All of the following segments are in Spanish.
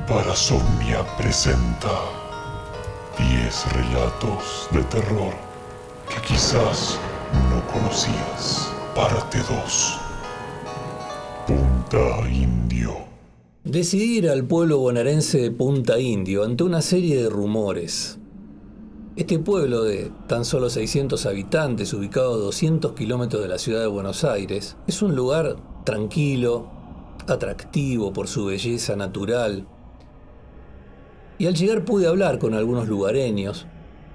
Parasomnia presenta 10 relatos de terror que quizás no conocías. Parte 2. Punta Indio. Decidí ir al pueblo bonaerense de Punta Indio ante una serie de rumores. Este pueblo de tan solo 600 habitantes, ubicado a 200 kilómetros de la ciudad de Buenos Aires, es un lugar tranquilo, atractivo por su belleza natural. Y al llegar pude hablar con algunos lugareños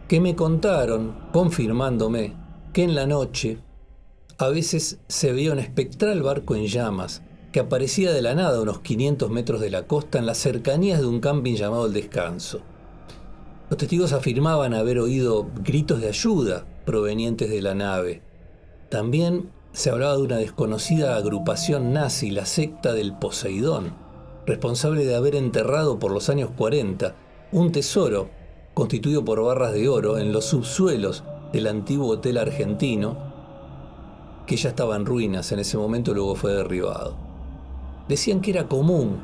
que me contaron, confirmándome, que en la noche a veces se veía un espectral barco en llamas que aparecía de la nada a unos 500 metros de la costa en las cercanías de un camping llamado El Descanso. Los testigos afirmaban haber oído gritos de ayuda provenientes de la nave. También se hablaba de una desconocida agrupación nazi, la secta del Poseidón, responsable de haber enterrado por los años 40 un tesoro constituido por barras de oro en los subsuelos del antiguo hotel argentino, que ya estaba en ruinas en ese momento y luego fue derribado. Decían que era común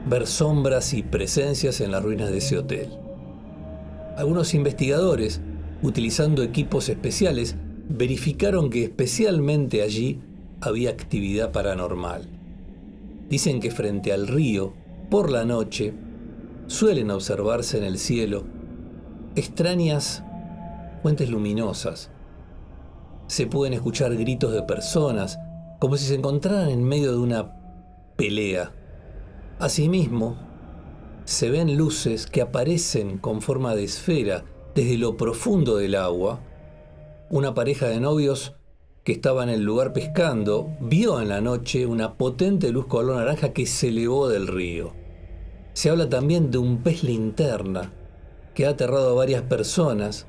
ver sombras y presencias en las ruinas de ese hotel. Algunos investigadores, utilizando equipos especiales, verificaron que especialmente allí había actividad paranormal. Dicen que frente al río, por la noche, suelen observarse en el cielo extrañas fuentes luminosas. Se pueden escuchar gritos de personas, como si se encontraran en medio de una pelea. Asimismo, se ven luces que aparecen con forma de esfera desde lo profundo del agua. Una pareja de novios que estaba en el lugar pescando vio en la noche una potente luz color naranja que se elevó del río. Se habla también de un pez linterna que ha aterrado a varias personas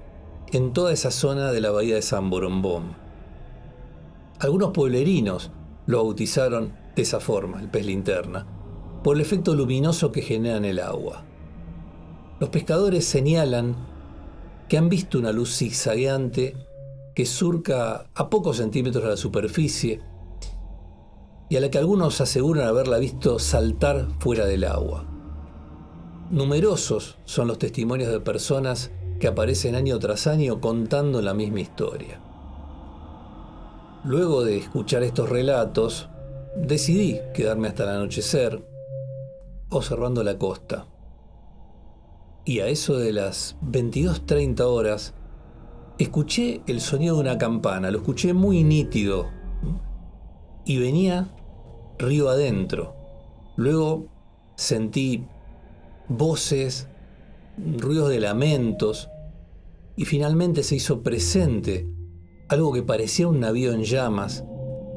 en toda esa zona de la bahía de San Borombón. Algunos pueblerinos lo bautizaron de esa forma, el pez linterna, por el efecto luminoso que genera en el agua. Los pescadores señalan que han visto una luz zigzagueante que surca a pocos centímetros de la superficie y a la que algunos aseguran haberla visto saltar fuera del agua. Numerosos son los testimonios de personas que aparecen año tras año contando la misma historia. Luego de escuchar estos relatos, decidí quedarme hasta el anochecer observando la costa. Y a eso de las 22:30 horas, escuché el sonido de una campana, lo escuché muy nítido y venía río adentro. Luego sentí voces, ruidos de lamentos y finalmente se hizo presente algo que parecía un navío en llamas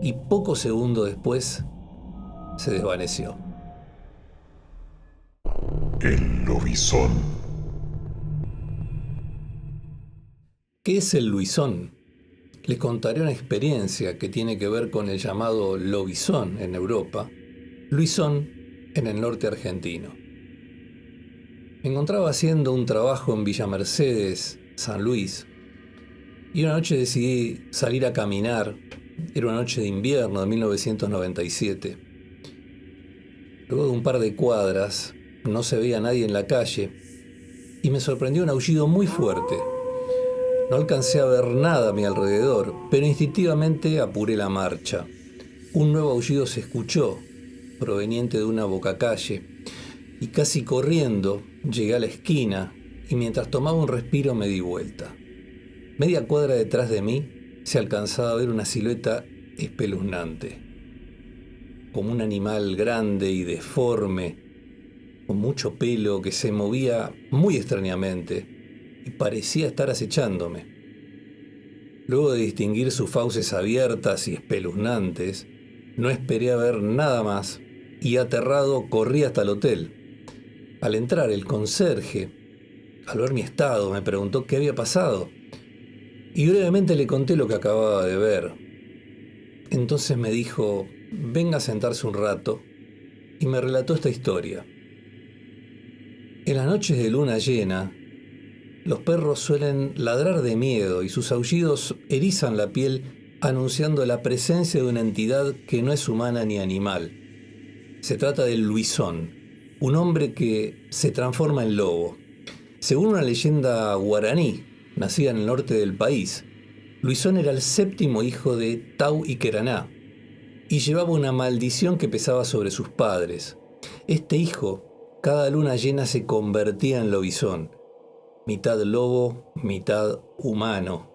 y pocos segundos después se desvaneció. El lobizón. ¿Qué es el luisón? Les contaré una experiencia que tiene que ver con el llamado lobizón en Europa, luisón en el norte argentino. Me encontraba haciendo un trabajo en Villa Mercedes, San Luis, y una noche decidí salir a caminar. Era una noche de invierno de 1997. Luego de un par de cuadras, no se veía nadie en la calle y me sorprendió un aullido muy fuerte. No alcancé a ver nada a mi alrededor, pero instintivamente apuré la marcha. Un nuevo aullido se escuchó, proveniente de una bocacalle, y casi corriendo llegué a la esquina y mientras tomaba un respiro me di vuelta. Media cuadra detrás de mí se alcanzaba a ver una silueta espeluznante, como un animal grande y deforme, con mucho pelo que se movía muy extrañamente y parecía estar acechándome. Luego de distinguir sus fauces abiertas y espeluznantes, no esperé a ver nada más y aterrado corrí hasta el hotel. Al entrar, el conserje, al ver mi estado, me preguntó qué había pasado y brevemente le conté lo que acababa de ver. Entonces me dijo, venga a sentarse un rato, y me relató esta historia. En las noches de luna llena, los perros suelen ladrar de miedo y sus aullidos erizan la piel anunciando la presencia de una entidad que no es humana ni animal. Se trata del luisón, un hombre que se transforma en lobo. Según una leyenda guaraní, nacida en el norte del país, Luisón era el séptimo hijo de Tau y Queraná y llevaba una maldición que pesaba sobre sus padres. Este hijo, cada luna llena se convertía en lobizón, mitad lobo, mitad humano.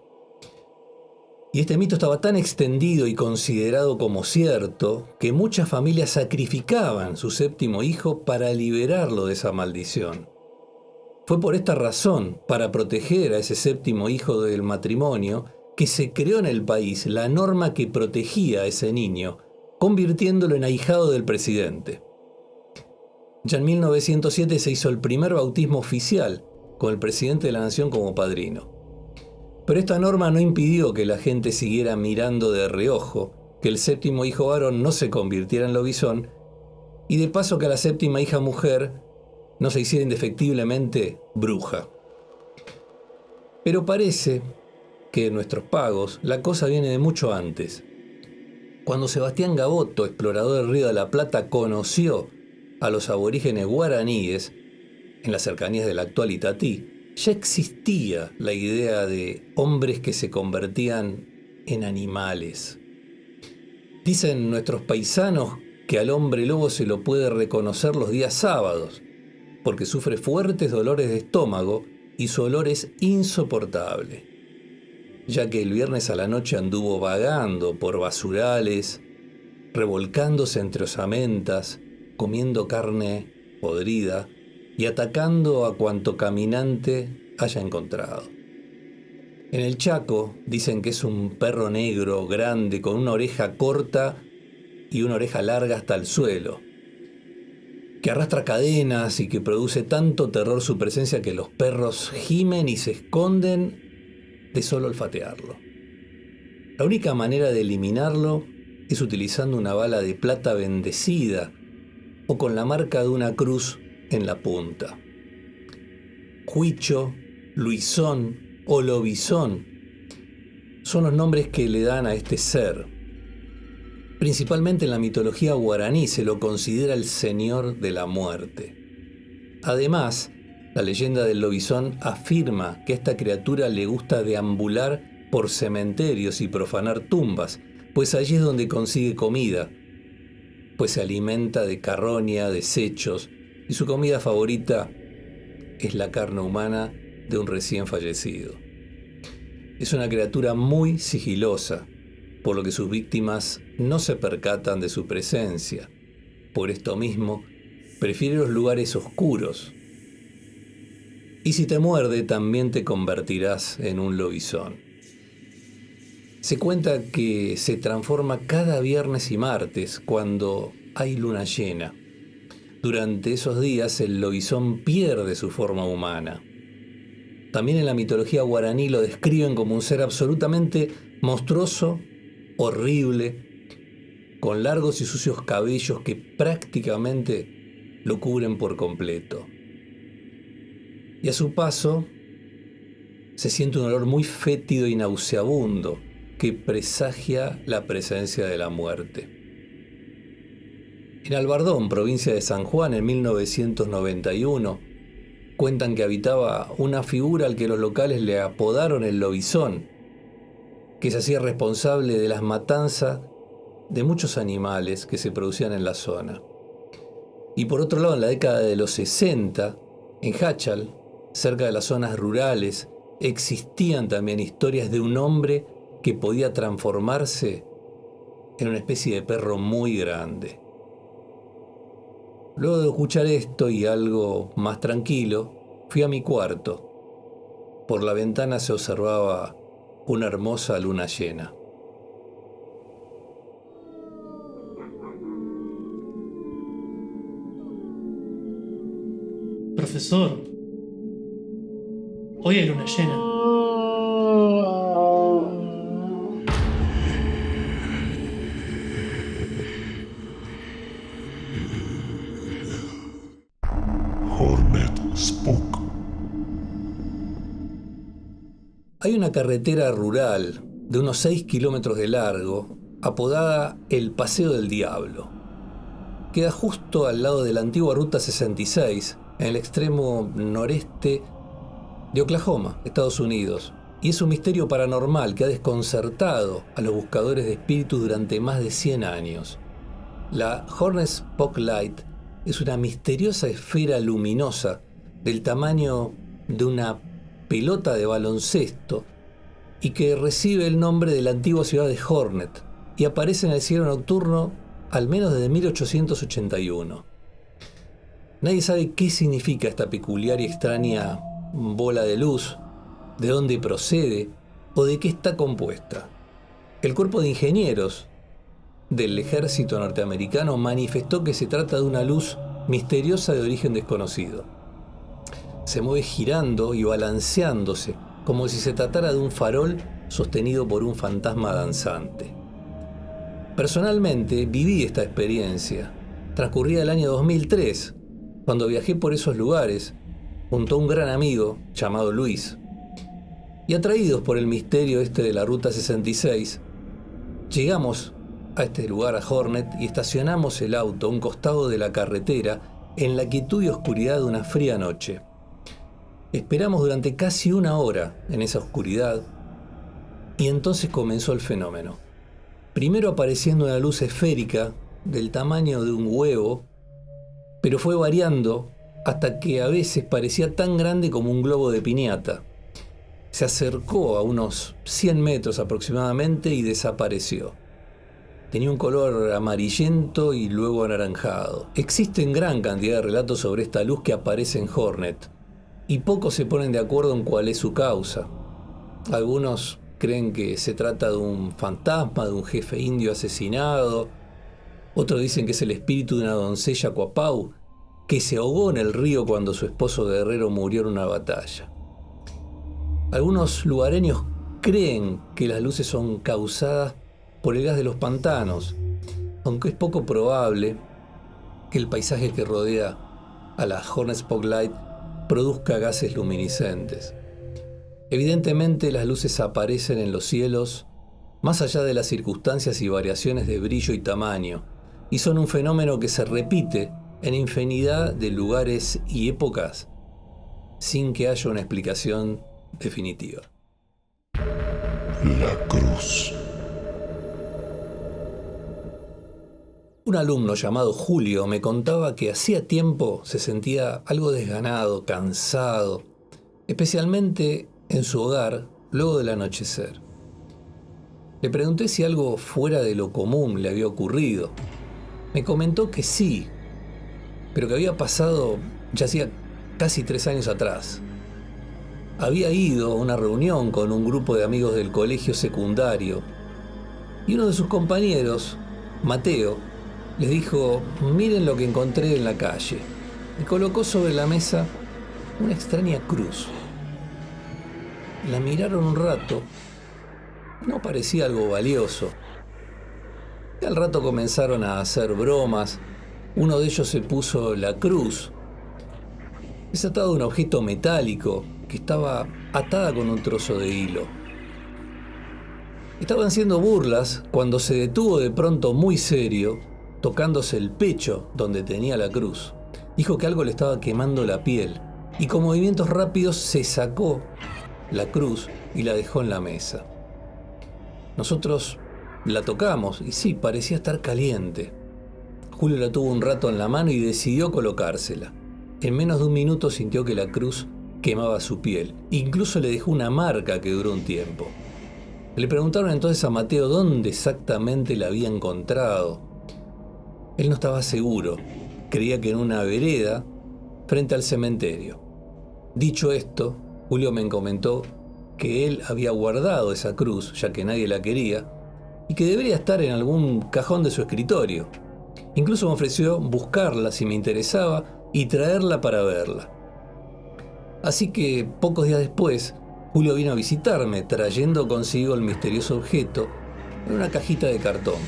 Y este mito estaba tan extendido y considerado como cierto que muchas familias sacrificaban su séptimo hijo para liberarlo de esa maldición. Fue por esta razón, para proteger a ese séptimo hijo del matrimonio, que se creó en el país la norma que protegía a ese niño, convirtiéndolo en ahijado del presidente. Ya en 1907 se hizo el primer bautismo oficial, con el presidente de la nación como padrino. Pero esta norma no impidió que la gente siguiera mirando de reojo, que el séptimo hijo varón no se convirtiera en lobizón, y de paso que a la séptima hija mujer no se hiciera indefectiblemente bruja. Pero parece que en nuestros pagos la cosa viene de mucho antes. Cuando Sebastián Gaboto, explorador del Río de la Plata, conoció a los aborígenes guaraníes en las cercanías del actual Itatí, ya existía la idea de hombres que se convertían en animales. Dicen nuestros paisanos que al hombre lobo se lo puede reconocer los días sábados, porque sufre fuertes dolores de estómago y su olor es insoportable, ya que el viernes a la noche anduvo vagando por basurales, revolcándose entre osamentas, comiendo carne podrida y atacando a cuanto caminante haya encontrado. En el Chaco dicen que es un perro negro grande con una oreja corta y una oreja larga hasta el suelo, que arrastra cadenas y que produce tanto terror su presencia que los perros gimen y se esconden de solo olfatearlo. La única manera de eliminarlo es utilizando una bala de plata bendecida o con la marca de una cruz en la punta. Huicho, Luisón o Lobizón son los nombres que le dan a este ser. Principalmente en la mitología guaraní se lo considera el señor de la muerte. Además, la leyenda del lobizón afirma que a esta criatura le gusta deambular por cementerios y profanar tumbas, pues allí es donde consigue comida, pues se alimenta de carroña, desechos, y su comida favorita es la carne humana de un recién fallecido. Es una criatura muy sigilosa, por lo que sus víctimas no se percatan de su presencia. Por esto mismo, prefiere los lugares oscuros. Y si te muerde, también te convertirás en un lobizón. Se cuenta que se transforma cada viernes y martes cuando hay luna llena. Durante esos días el lobizón pierde su forma humana. También en la mitología guaraní lo describen como un ser absolutamente monstruoso, horrible, con largos y sucios cabellos que prácticamente lo cubren por completo. Y a su paso se siente un olor muy fétido y nauseabundo que presagia la presencia de la muerte. En Albardón, provincia de San Juan, en 1991, cuentan que habitaba una figura al que los locales le apodaron el lobizón, que se hacía responsable de las matanzas de muchos animales que se producían en la zona. Y por otro lado, en la década de los 60, en Hachal, cerca de las zonas rurales, existían también historias de un hombre que podía transformarse en una especie de perro muy grande. Luego de escuchar esto y algo más tranquilo, fui a mi cuarto. Por la ventana se observaba una hermosa luna llena. Profesor, hoy hay luna llena. Hornet Spook. Hay una carretera rural de unos 6 kilómetros de largo, apodada el Paseo del Diablo, queda justo al lado de la antigua Ruta 66, en el extremo noreste de Oklahoma, Estados Unidos. Y es un misterio paranormal que ha desconcertado a los buscadores de espíritus durante más de 100 años. La Hornet Spotlight es una misteriosa esfera luminosa del tamaño de una pelota de baloncesto y que recibe el nombre de la antigua ciudad de Hornet y aparece en el cielo nocturno al menos desde 1881. Nadie sabe qué significa esta peculiar y extraña bola de luz, de dónde procede o de qué está compuesta. El cuerpo de ingenieros del ejército norteamericano manifestó que se trata de una luz misteriosa de origen desconocido. Se mueve girando y balanceándose, como si se tratara de un farol sostenido por un fantasma danzante. Personalmente viví esta experiencia. Transcurría el año 2003, cuando viajé por esos lugares junto a un gran amigo llamado Luis. Y atraídos por el misterio de la Ruta 66, llegamos a este lugar, a Hornet, y estacionamos el auto a un costado de la carretera en la quietud y oscuridad de una fría noche. Esperamos durante casi una hora en esa oscuridad y entonces comenzó el fenómeno. Primero apareciendo una luz esférica del tamaño de un huevo, pero fue variando hasta que a veces parecía tan grande como un globo de piñata. Se acercó a unos 100 metros aproximadamente y desapareció. Tenía un color amarillento y luego anaranjado. Existen gran cantidad de relatos sobre esta luz que aparece en Hornet, y pocos se ponen de acuerdo en cuál es su causa. Algunos creen que se trata de un fantasma, de un jefe indio asesinado. Otros dicen que es el espíritu de una doncella Cuapau que se ahogó en el río cuando su esposo guerrero murió en una batalla. Algunos lugareños creen que las luces son causadas por el gas de los pantanos, aunque es poco probable que el paisaje que rodea a la Hornet Spotlight produzca gases luminiscentes. Evidentemente las luces aparecen en los cielos más allá de las circunstancias y variaciones de brillo y tamaño, y son un fenómeno que se repite en infinidad de lugares y épocas sin que haya una explicación definitiva. La cruz. Un alumno llamado Julio me contaba que hacía tiempo se sentía algo desganado, cansado, especialmente en su hogar luego del anochecer. Le pregunté si algo fuera de lo común le había ocurrido. Me comentó que sí, pero que había pasado ya hacía casi 3 años atrás. Había ido a una reunión con un grupo de amigos del colegio secundario y uno de sus compañeros, Mateo, les dijo: miren lo que encontré en la calle, y colocó sobre la mesa una extraña cruz. La miraron un rato, no parecía algo valioso, y al rato comenzaron a hacer bromas. Uno de ellos se puso la cruz desatado de un objeto metálico que estaba atada con un trozo de hilo. Estaban haciendo burlas cuando se detuvo de pronto muy serio, tocándose el pecho donde tenía la cruz. Dijo que algo le estaba quemando la piel y con movimientos rápidos se sacó la cruz y la dejó en la mesa. Nosotros la tocamos y sí, parecía estar caliente. Julio la tuvo un rato en la mano y decidió colocársela. En menos de un minuto sintió que la cruz quemaba su piel. Incluso le dejó una marca que duró un tiempo. Le preguntaron entonces a Mateo dónde exactamente la había encontrado. Él no estaba seguro. Creía que en una vereda frente al cementerio. Dicho esto, Julio me comentó que él había guardado esa cruz, ya que nadie la quería, y que debería estar en algún cajón de su escritorio. Incluso me ofreció buscarla si me interesaba y traerla para verla. Así que pocos días después, Julio vino a visitarme trayendo consigo el misterioso objeto en una cajita de cartón.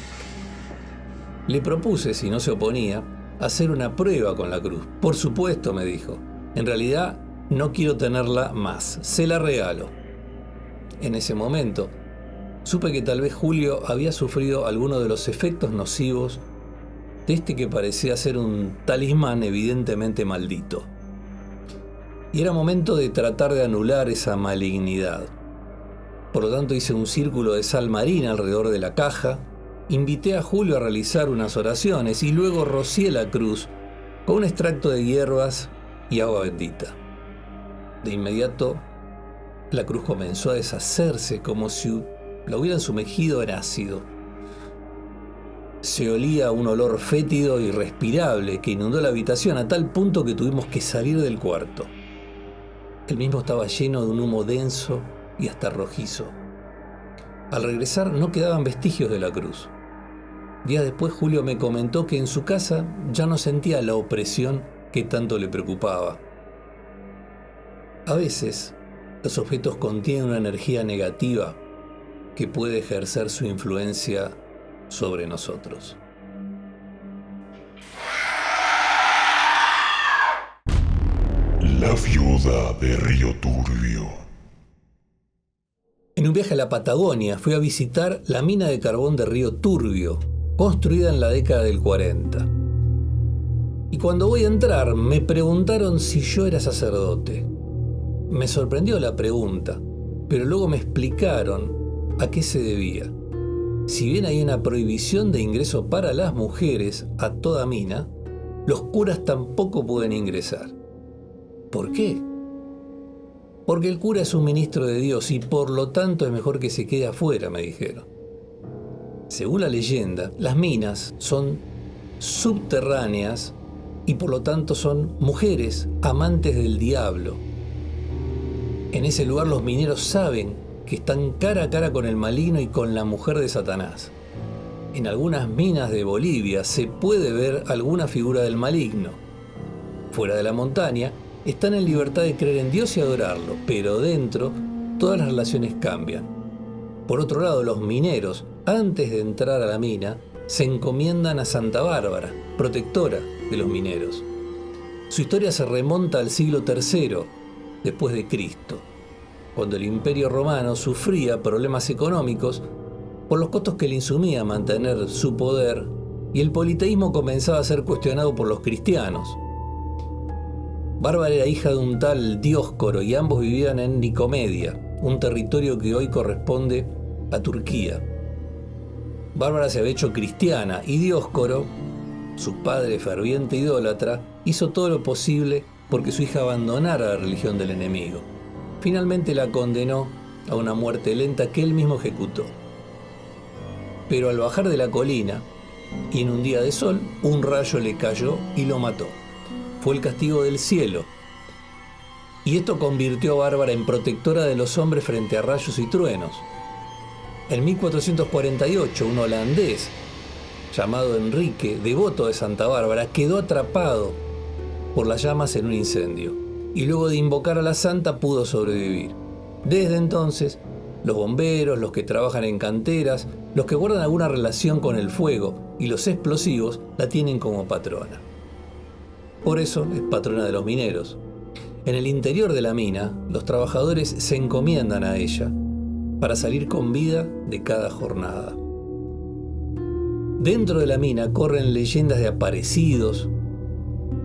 Le propuse, si no se oponía, hacer una prueba con la cruz. Por supuesto, me dijo. En realidad, no quiero tenerla más. Se la regalo. En ese momento, supe que tal vez Julio había sufrido alguno de los efectos nocivos de este que parecía ser un talismán evidentemente maldito. Y era momento de tratar de anular esa malignidad. Por lo tanto hice un círculo de sal marina alrededor de la caja, invité a Julio a realizar unas oraciones y luego rocié la cruz con un extracto de hierbas y agua bendita. De inmediato, la cruz comenzó a deshacerse como si la hubieran sumergido en ácido. Se olía un olor fétido e irrespirable que inundó la habitación a tal punto que tuvimos que salir del cuarto. El mismo estaba lleno de un humo denso y hasta rojizo. Al regresar no quedaban vestigios de la cruz. Días después Julio me comentó que en su casa ya no sentía la opresión que tanto le preocupaba. A veces, los objetos contienen una energía negativa que puede ejercer su influencia sobre nosotros. La viuda de Río Turbio. En un viaje a la Patagonia fui a visitar la mina de carbón de Río Turbio, construida en la década del 40. Y cuando voy a entrar me preguntaron si yo era sacerdote. Me sorprendió la pregunta, pero luego me explicaron a qué se debía. Si bien hay una prohibición de ingreso para las mujeres a toda mina, los curas tampoco pueden ingresar. ¿Por qué? Porque el cura es un ministro de Dios y por lo tanto es mejor que se quede afuera, me dijeron. Según la leyenda, las minas son subterráneas y por lo tanto son mujeres amantes del diablo. En ese lugar los mineros saben que están cara a cara con el maligno y con la mujer de Satanás. En algunas minas de Bolivia se puede ver alguna figura del maligno. Fuera de la montaña, están en libertad de creer en Dios y adorarlo, pero dentro todas las relaciones cambian. Por otro lado, los mineros, antes de entrar a la mina, se encomiendan a Santa Bárbara, protectora de los mineros. Su historia se remonta al siglo III después de Cristo, cuando el Imperio Romano sufría problemas económicos por los costos que le insumía mantener su poder y el politeísmo comenzaba a ser cuestionado por los cristianos. Bárbara era hija de un tal Dioscoro y ambos vivían en Nicomedia, un territorio que hoy corresponde a Turquía. Bárbara se había hecho cristiana y Dioscoro, su padre ferviente idólatra, hizo todo lo posible porque su hija abandonara la religión del enemigo. Finalmente la condenó a una muerte lenta que él mismo ejecutó. Pero al bajar de la colina, y en un día de sol, un rayo le cayó y lo mató. Fue el castigo del cielo. Y esto convirtió a Bárbara en protectora de los hombres frente a rayos y truenos. En 1448, un holandés llamado Enrique, devoto de Santa Bárbara, quedó atrapado por las llamas en un incendio. Y luego de invocar a la santa pudo sobrevivir. Desde entonces, los bomberos, los que trabajan en canteras, los que guardan alguna relación con el fuego y los explosivos, la tienen como patrona. Por eso es patrona de los mineros. En el interior de la mina, los trabajadores se encomiendan a ella para salir con vida de cada jornada. Dentro de la mina corren leyendas de aparecidos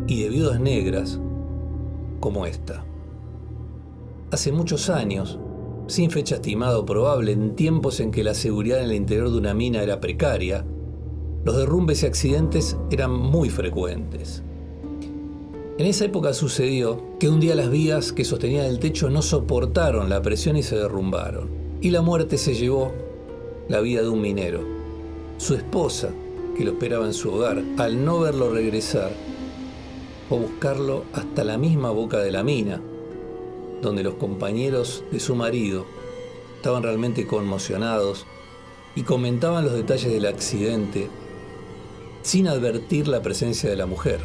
y de viudas negras como esta. Hace muchos años, sin fecha estimada o probable, en tiempos en que la seguridad en el interior de una mina era precaria, los derrumbes y accidentes eran muy frecuentes. En esa época sucedió que un día las vías que sostenían el techo no soportaron la presión y se derrumbaron. Y la muerte se llevó la vida de un minero. Su esposa, que lo esperaba en su hogar, al no verlo regresar, fue a buscarlo hasta la misma boca de la mina, donde los compañeros de su marido estaban realmente conmocionados y comentaban los detalles del accidente sin advertir la presencia de la mujer.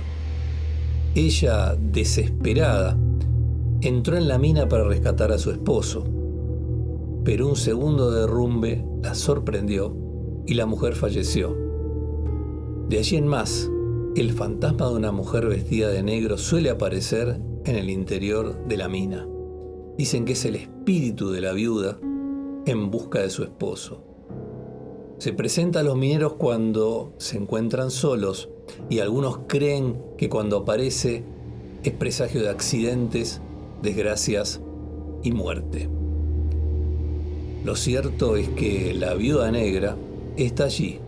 Ella, desesperada, entró en la mina para rescatar a su esposo, pero un segundo derrumbe la sorprendió y la mujer falleció. De allí en más, el fantasma de una mujer vestida de negro suele aparecer en el interior de la mina. Dicen que es el espíritu de la viuda en busca de su esposo. Se presenta a los mineros cuando se encuentran solos y algunos creen que cuando aparece es presagio de accidentes, desgracias y muerte. Lo cierto es que la viuda negra está allí,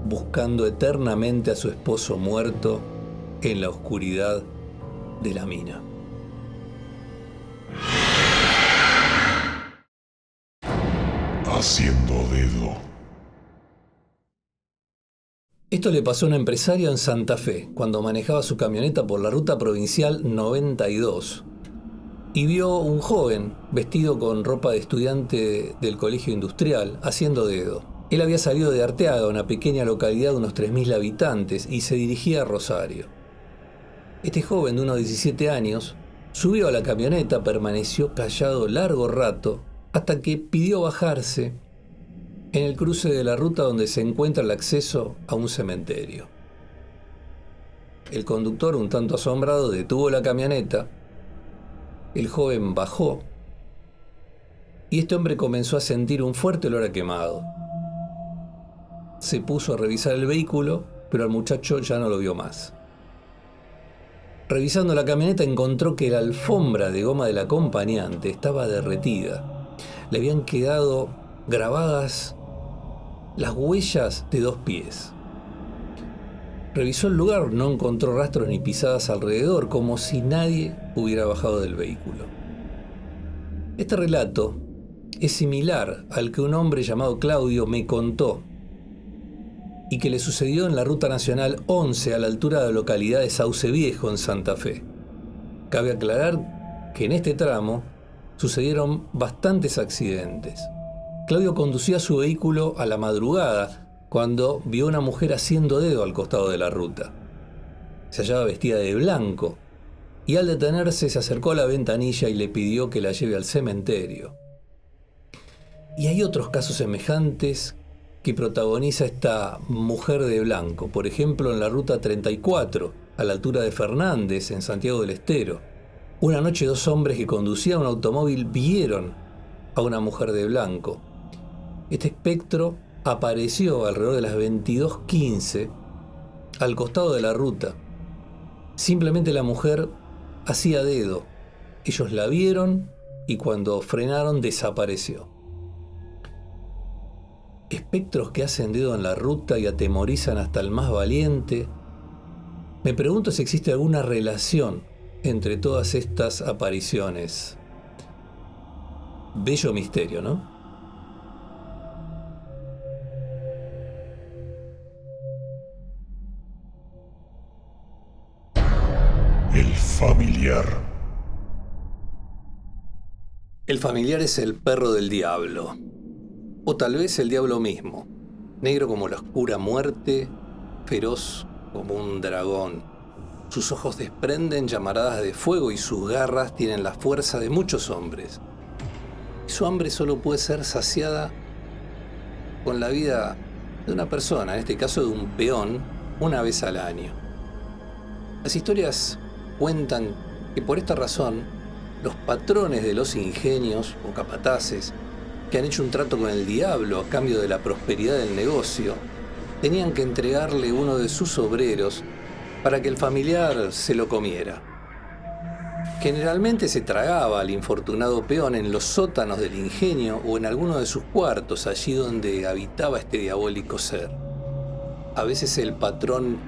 buscando eternamente a su esposo muerto en la oscuridad de la mina. Haciendo dedo. Esto le pasó a un empresario en Santa Fe, cuando manejaba su camioneta por la ruta provincial 92, y vio un joven vestido con ropa de estudiante del colegio industrial haciendo dedo. Él había salido de Arteaga, una pequeña localidad de unos 3.000 habitantes, y se dirigía a Rosario. Este joven de unos 17 años subió a la camioneta, permaneció callado largo rato, hasta que pidió bajarse en el cruce de la ruta donde se encuentra el acceso a un cementerio. El conductor, un tanto asombrado, detuvo la camioneta. El joven bajó y este hombre comenzó a sentir un fuerte olor a quemado. Se puso a revisar el vehículo, pero al muchacho ya no lo vio más. Revisando la camioneta encontró que la alfombra de goma del acompañante estaba derretida. Le habían quedado grabadas las huellas de 2 pies. Revisó el lugar, no encontró rastros ni pisadas alrededor, como si nadie hubiera bajado del vehículo. Este relato es similar al que un hombre llamado Claudio me contó y que le sucedió en la Ruta Nacional 11 a la altura de la localidad de Sauce Viejo, en Santa Fe. Cabe aclarar que en este tramo sucedieron bastantes accidentes. Claudio conducía su vehículo a la madrugada cuando vio a una mujer haciendo dedo al costado de la ruta. Se hallaba vestida de blanco y al detenerse se acercó a la ventanilla y le pidió que la lleve al cementerio. Y hay otros casos semejantes que protagoniza esta mujer de blanco, por ejemplo en la ruta 34, a la altura de Fernández, en Santiago del Estero. Una noche 2 hombres que conducían un automóvil vieron a una mujer de blanco. Este espectro apareció alrededor de las 22:15 al costado de la ruta. Simplemente la mujer hacía dedo. Ellos la vieron y cuando frenaron desapareció. Espectros que hacen dedo en la ruta y atemorizan hasta el más valiente. Me pregunto si existe alguna relación entre todas estas apariciones. Bello misterio, ¿no? El familiar. El familiar es el perro del diablo. O tal vez el diablo mismo. Negro como la oscura muerte, feroz como un dragón. Sus ojos desprenden llamaradas de fuego y sus garras tienen la fuerza de muchos hombres. Y su hambre solo puede ser saciada con la vida de una persona, en este caso de un peón, una vez al año. Las historias cuentan que por esta razón, los patrones de los ingenios o capataces que han hecho un trato con el diablo a cambio de la prosperidad del negocio, tenían que entregarle uno de sus obreros para que el familiar se lo comiera. Generalmente se tragaba al infortunado peón en los sótanos del ingenio o en alguno de sus cuartos, allí donde habitaba este diabólico ser. A veces el patrón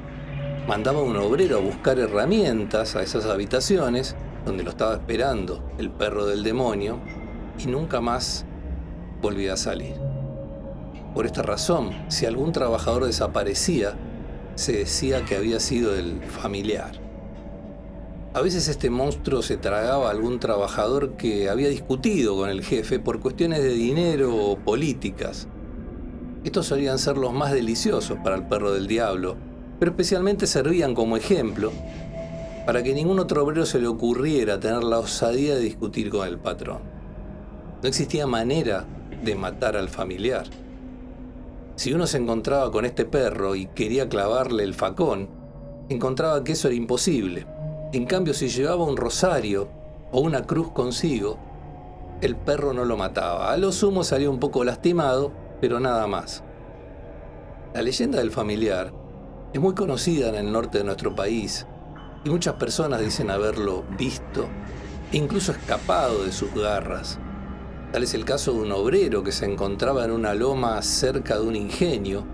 mandaba a un obrero a buscar herramientas a esas habitaciones donde lo estaba esperando el perro del demonio y nunca más volvía a salir. Por esta razón, si algún trabajador desaparecía, se decía que había sido el familiar. A veces este monstruo se tragaba a algún trabajador que había discutido con el jefe por cuestiones de dinero o políticas. Estos solían ser los más deliciosos para el perro del diablo, pero especialmente servían como ejemplo para que ningún otro obrero se le ocurriera tener la osadía de discutir con el patrón. No existía manera de matar al familiar. Si uno se encontraba con este perro y quería clavarle el facón, encontraba que eso era imposible. En cambio, si llevaba un rosario o una cruz consigo, el perro no lo mataba. A lo sumo salía un poco lastimado, pero nada más. La leyenda del familiar Es muy conocida en el norte de nuestro país y muchas personas dicen haberlo visto e incluso escapado de sus garras. Tal es el caso de un obrero que se encontraba en una loma cerca de un ingenio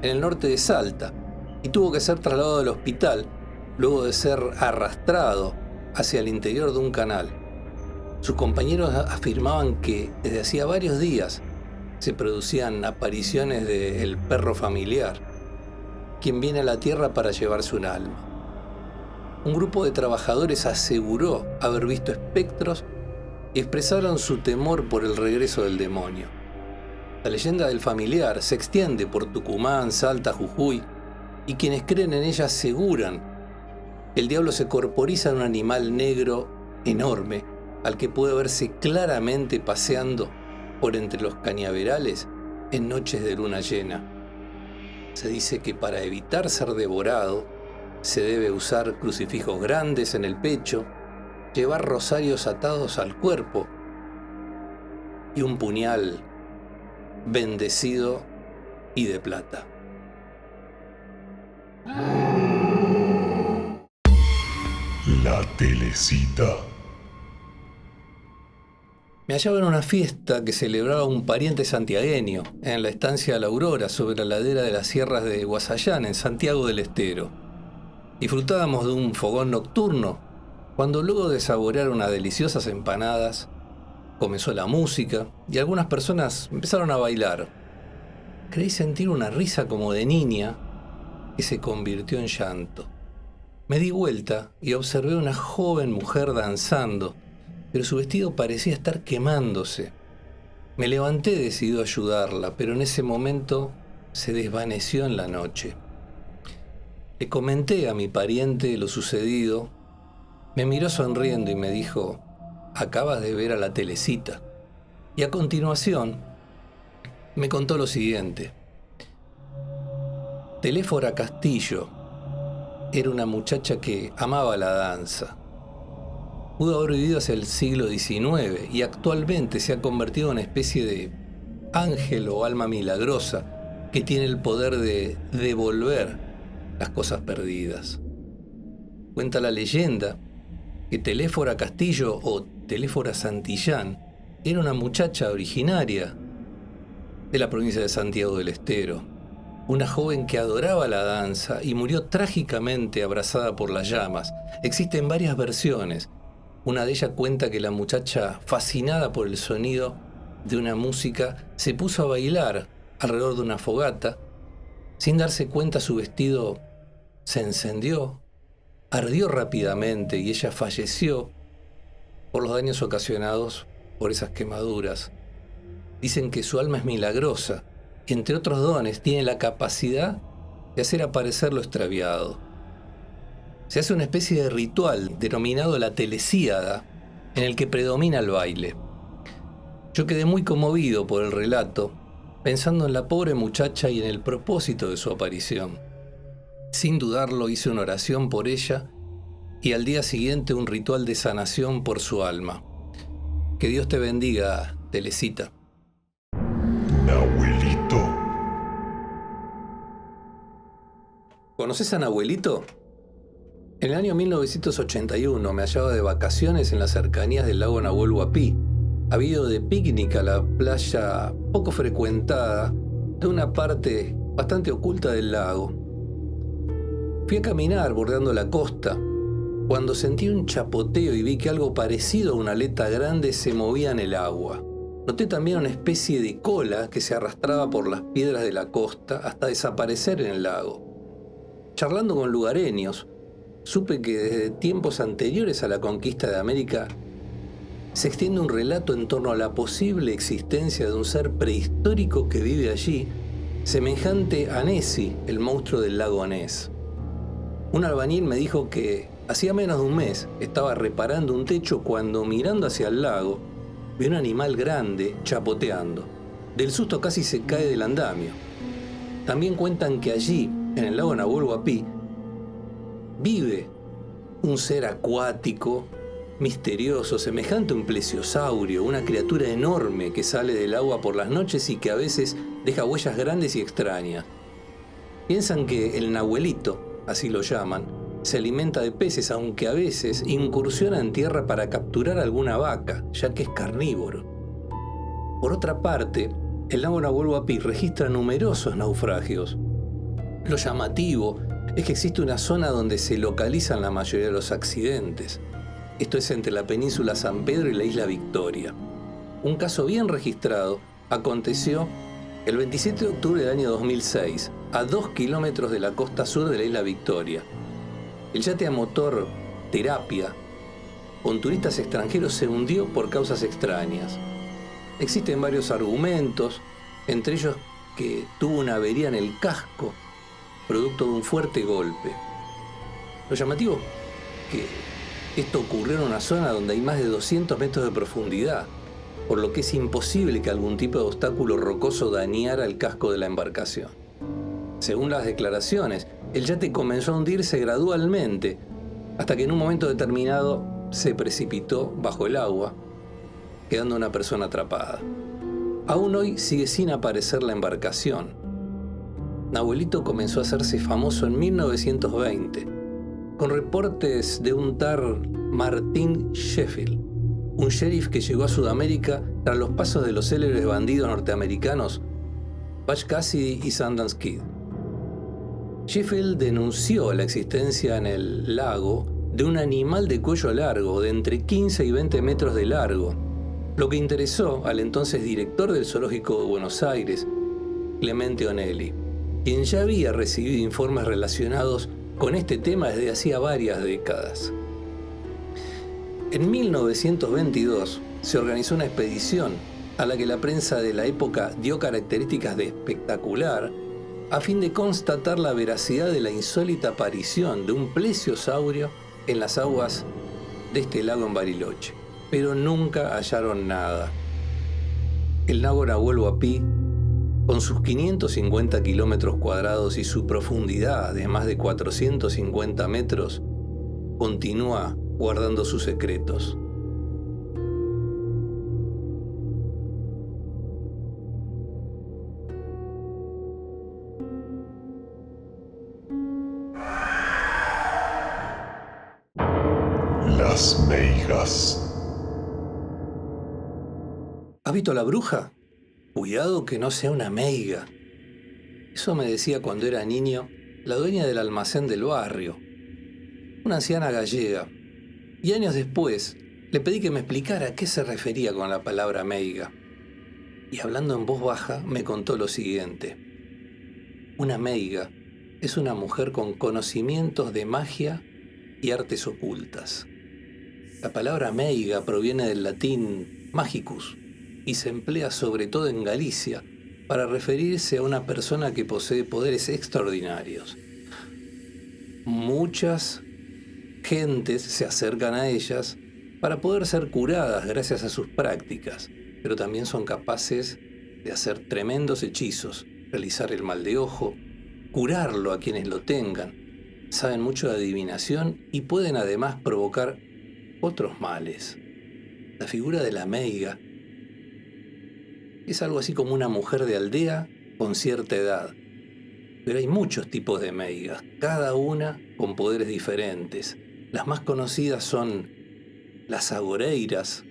en el norte de Salta y tuvo que ser trasladado al hospital luego de ser arrastrado hacia el interior de un canal. Sus compañeros afirmaban que desde hacía varios días se producían apariciones del perro familiar, quien viene a la tierra para llevarse un alma. Un grupo de trabajadores aseguró haber visto espectros y expresaron su temor por el regreso del demonio. La leyenda del familiar se extiende por Tucumán, Salta, Jujuy, y quienes creen en ella aseguran que el diablo se corporiza en un animal negro enorme al que puede verse claramente paseando por entre los cañaverales en noches de luna llena. Se dice que para evitar ser devorado se debe usar crucifijos grandes en el pecho, llevar rosarios atados al cuerpo y un puñal bendecido y de plata. La Telecita. Me hallaba en una fiesta que celebraba un pariente santiagueño en la estancia La Aurora sobre la ladera de las sierras de Guasayán en Santiago del Estero. Disfrutábamos de un fogón nocturno cuando luego de saborear unas deliciosas empanadas comenzó la música y algunas personas empezaron a bailar. Creí sentir una risa como de niña que se convirtió en llanto. Me di vuelta y observé a una joven mujer danzando, pero su vestido parecía estar quemándose. Me levanté decidido a ayudarla, pero en ese momento se desvaneció en la noche. Le comenté a mi pariente lo sucedido. Me miró sonriendo y me dijo: «Acabas de ver a la Telecita». Y a continuación me contó lo siguiente. Teléfora Castillo era una muchacha que amaba la danza. Pudo haber vivido hacia el siglo XIX y actualmente se ha convertido en una especie de ángel o alma milagrosa que tiene el poder de devolver las cosas perdidas. Cuenta la leyenda que Teléfora Castillo o Teléfora Santillán era una muchacha originaria de la provincia de Santiago del Estero, una joven que adoraba la danza y murió trágicamente abrazada por las llamas. Existen varias versiones. Una de ellas cuenta que la muchacha, fascinada por el sonido de una música, se puso a bailar alrededor de una fogata. Sin darse cuenta, su vestido se encendió, ardió rápidamente y ella falleció por los daños ocasionados por esas quemaduras. Dicen que su alma es milagrosa y, entre otros dones, tiene la capacidad de hacer aparecer lo extraviado. Se hace una especie de ritual denominado la telesíada, en el que predomina el baile. Yo quedé muy conmovido por el relato, pensando en la pobre muchacha y en el propósito de su aparición. Sin dudarlo, hice una oración por ella y al día siguiente un ritual de sanación por su alma. Que Dios te bendiga, Telecita. Nahuelito. ¿Conoces a Nahuelito? En el año 1981 me hallaba de vacaciones en las cercanías del lago Nahuel Huapi. Había ido de picnic a la playa poco frecuentada de una parte bastante oculta del lago. Fui a caminar bordeando la costa cuando sentí un chapoteo y vi que algo parecido a una aleta grande se movía en el agua. Noté también una especie de cola que se arrastraba por las piedras de la costa hasta desaparecer en el lago. Charlando con lugareños, supe que desde tiempos anteriores a la conquista de América se extiende un relato en torno a la posible existencia de un ser prehistórico que vive allí, semejante a Nessie, el monstruo del lago Ness. Un albañil me dijo que hacía menos de un mes estaba reparando un techo cuando, mirando hacia el lago, vio un animal grande chapoteando. Del susto casi se cae del andamio. También cuentan que allí, en el lago Nahuel Huapi, vive un ser acuático, misterioso, semejante a un plesiosaurio, una criatura enorme que sale del agua por las noches y que a veces deja huellas grandes y extrañas. Piensan que el nahuelito, así lo llaman, se alimenta de peces, aunque a veces incursiona en tierra para capturar alguna vaca, ya que es carnívoro. Por otra parte, el lago Nahuel Huapi registra numerosos naufragios. Lo llamativo es que existe una zona donde se localizan la mayoría de los accidentes. Esto es entre la península San Pedro y la isla Victoria. Un caso bien registrado aconteció el 27 de octubre del año 2006, a 2 kilómetros de la costa sur de la isla Victoria. El yate a motor Terapia, con turistas extranjeros, se hundió por causas extrañas. Existen varios argumentos, entre ellos que tuvo una avería en el casco, producto de un fuerte golpe. Lo llamativo es que esto ocurrió en una zona donde hay más de 200 metros de profundidad, por lo que es imposible que algún tipo de obstáculo rocoso dañara el casco de la embarcación. Según las declaraciones, el yate comenzó a hundirse gradualmente, hasta que en un momento determinado se precipitó bajo el agua, quedando una persona atrapada. Aún hoy sigue sin aparecer la embarcación. Nahuelito comenzó a hacerse famoso en 1920, con reportes de un tal Martin Sheffield, un sheriff que llegó a Sudamérica tras los pasos de los célebres bandidos norteamericanos Butch Cassidy y Sundance Kid. Sheffield denunció la existencia en el lago de un animal de cuello largo, de entre 15 y 20 metros de largo, lo que interesó al entonces director del Zoológico de Buenos Aires, Clemente Onelli, quien ya había recibido informes relacionados con este tema desde hacía varias décadas. En 1922 se organizó una expedición a la que la prensa de la época dio características de espectacular, a fin de constatar la veracidad de la insólita aparición de un plesiosaurio en las aguas de este lago en Bariloche, pero nunca hallaron nada. El lago Nahuel Huapi, con sus 550 kilómetros cuadrados y su profundidad de más de 450 metros, continúa guardando sus secretos. Las meigas. ¿Has visto a la bruja? Cuidado que no sea una meiga. Eso me decía cuando era niño la dueña del almacén del barrio, una anciana gallega, y años después le pedí que me explicara a qué se refería con la palabra meiga. Y hablando en voz baja me contó lo siguiente: una meiga es una mujer con conocimientos de magia y artes ocultas. La palabra meiga proviene del latín magicus y se emplea sobre todo en Galicia para referirse a una persona que posee poderes extraordinarios. Muchas gentes se acercan a ellas para poder ser curadas gracias a sus prácticas, pero también son capaces de hacer tremendos hechizos, realizar el mal de ojo, curarlo a quienes lo tengan, saben mucho de adivinación y pueden además provocar otros males. La figura de la meiga es algo así como una mujer de aldea con cierta edad, pero hay muchos tipos de meigas, cada una con poderes diferentes. Las más conocidas son las agoreiras.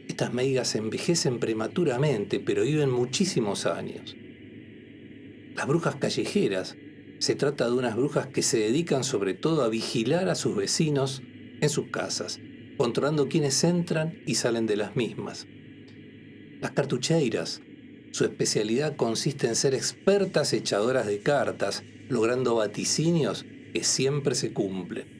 Estas meigas envejecen prematuramente, pero viven muchísimos años. Las brujas callejeras. Se trata de unas brujas que se dedican sobre todo a vigilar a sus vecinos en sus casas, controlando quiénes entran y salen de las mismas. Las cartucheiras. Su especialidad consiste en ser expertas echadoras de cartas, logrando vaticinios que siempre se cumplen.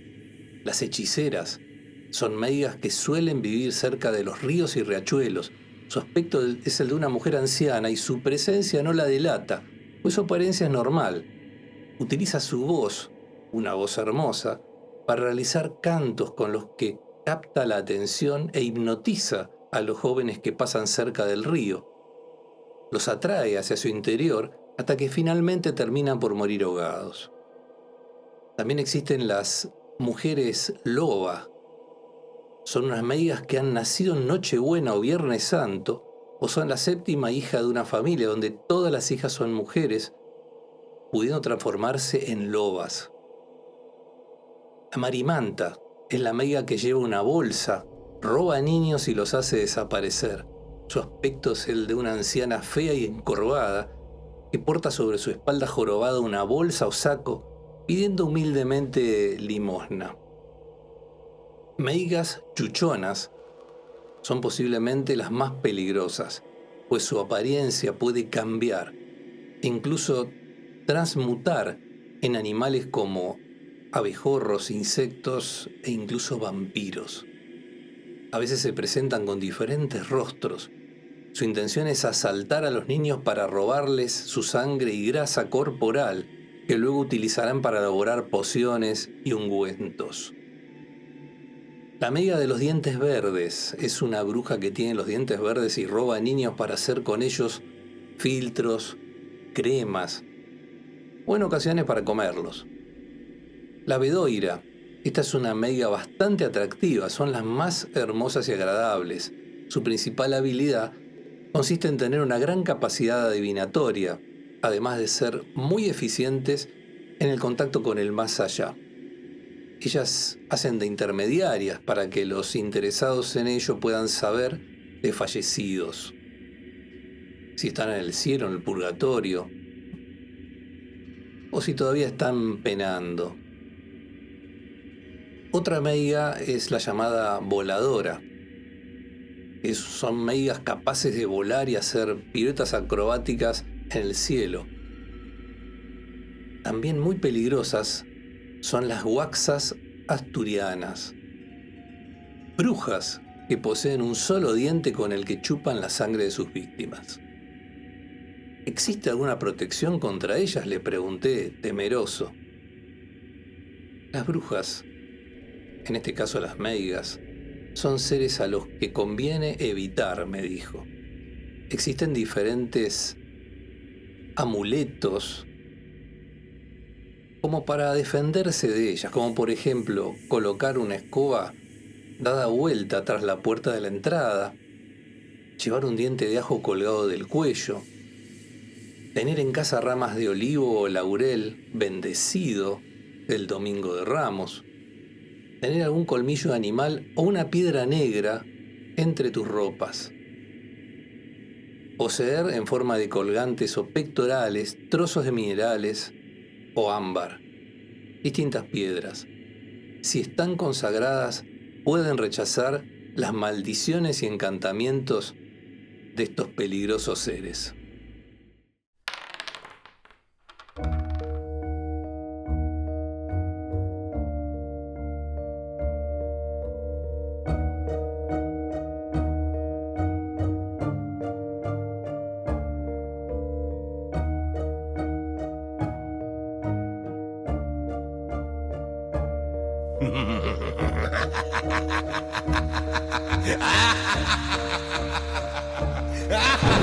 Las hechiceras son meigas que suelen vivir cerca de los ríos y riachuelos. Su aspecto es el de una mujer anciana y su presencia no la delata, pues su apariencia es normal. Utiliza su voz, una voz hermosa, para realizar cantos con los que capta la atención e hipnotiza a los jóvenes que pasan cerca del río. Los atrae hacia su interior hasta que finalmente terminan por morir ahogados. También existen las mujeres loba. Son unas meigas que han nacido en Nochebuena o Viernes Santo, o son la séptima hija de una familia donde todas las hijas son mujeres, pudiendo transformarse en lobas. La marimanta es la meiga que lleva una bolsa, roba a niños y los hace desaparecer. Su aspecto es el de una anciana fea y encorvada que porta sobre su espalda jorobada una bolsa o saco, pidiendo humildemente limosna. Meigas chuchonas son posiblemente las más peligrosas, pues su apariencia puede cambiar e incluso transmutar en animales como abejorros, insectos e incluso vampiros. A veces se presentan con diferentes rostros. Su intención es asaltar a los niños para robarles su sangre y grasa corporal, que luego utilizarán para elaborar pociones y ungüentos. La meiga de los dientes verdes es una bruja que tiene los dientes verdes y roba a niños para hacer con ellos filtros, cremas o en ocasiones para comerlos. La bedoira, esta es una meiga bastante atractiva, son las más hermosas y agradables. Su principal habilidad consiste en tener una gran capacidad adivinatoria, además de ser muy eficientes en el contacto con el más allá. Ellas hacen de intermediarias para que los interesados en ello puedan saber de fallecidos, si están en el cielo, en el purgatorio, o si todavía están penando. Otra meiga es la llamada voladora. Son meigas capaces de volar y hacer piruetas acrobáticas en el cielo. También muy peligrosas son las huaxas asturianas, brujas que poseen un solo diente con el que chupan la sangre de sus víctimas. ¿Existe alguna protección contra ellas?, le pregunté, temeroso. Las brujas, en este caso las meigas, son seres a los que conviene evitar, me dijo. Existen diferentes amuletos como para defenderse de ellas, como por ejemplo colocar una escoba dada vuelta tras la puerta de la entrada, llevar un diente de ajo colgado del cuello, tener en casa ramas de olivo o laurel bendecido el Domingo de Ramos, tener algún colmillo de animal o una piedra negra entre tus ropas, poseer en forma de colgantes o pectorales trozos de minerales o ámbar, distintas piedras. Si están consagradas, pueden rechazar las maldiciones y encantamientos de estos peligrosos seres. Ha